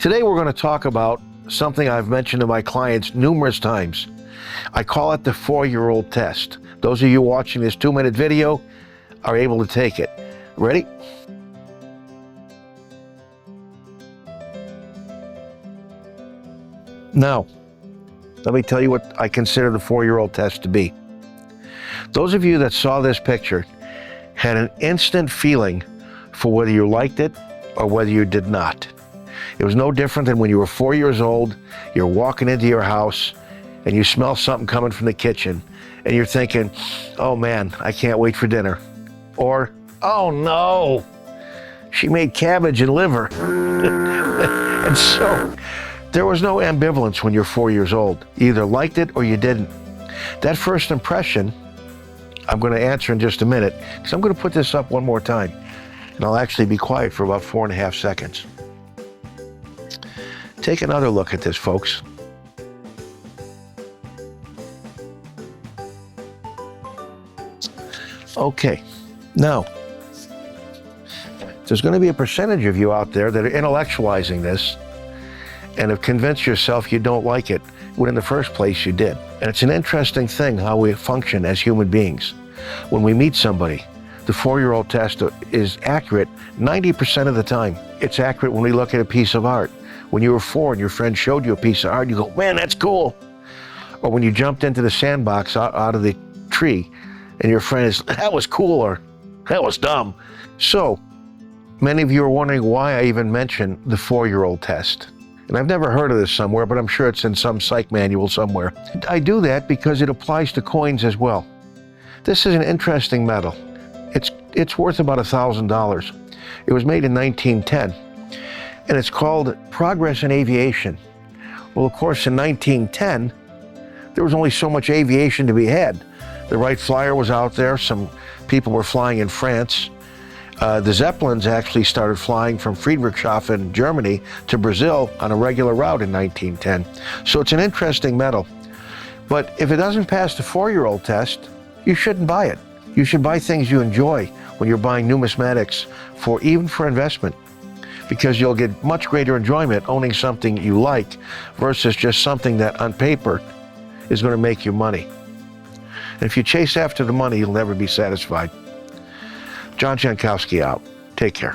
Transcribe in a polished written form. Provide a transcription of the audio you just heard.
Today we're going to talk about something I've mentioned to my clients numerous times. I call it the 4-year-old test. Those of you watching this 2-minute video are able to take it. Ready? Now, let me tell you what I consider the 4-year-old test to be. Those of you that saw this picture had an instant feeling for whether you liked it or whether you did not. It was no different than when you were 4 years old, you're walking into your house and you smell something coming from the kitchen and you're thinking, oh man, I can't wait for dinner. Or, oh no, she made cabbage and liver. And so there was no ambivalence when you're 4 years old. You either liked it or you didn't. That first impression, I'm going to answer in just a minute, because I'm going to put this up one more time. And I'll actually be quiet for about 4.5 seconds. Take another look at this, folks. Okay, now, there's going to be a percentage of you out there that are intellectualizing this and have convinced yourself you don't like it when in the first place you did. And it's an interesting thing how we function as human beings. When we meet somebody, the 4-year-old test is accurate 90% of the time. It's accurate when we look at a piece of art. When you were 4 and your friend showed you a piece of art, you go, man, that's cool. Or when you jumped into the sandbox out of the tree and your friend is, that was cool, or that was dumb. So many of you are wondering why I even mention the 4-year-old test. And I've never heard of this somewhere, but I'm sure it's in some psych manual somewhere. I do that because it applies to coins as well. This is an interesting metal. It's worth about $1,000. It was made in 1910, and it's called Progress in Aviation. Well, of course, in 1910, there was only so much aviation to be had. The Wright Flyer was out there. Some people were flying in France. The Zeppelins actually started flying from Friedrichshafen, Germany to Brazil on a regular route in 1910. So it's an interesting metal. But if it doesn't pass the 4-year-old test, you shouldn't buy it. You should buy things you enjoy when you're buying numismatics, even for investment, because you'll get much greater enjoyment owning something you like versus just something that on paper is going to make you money. And if you chase after the money, you'll never be satisfied. John Jankowski out. Take care.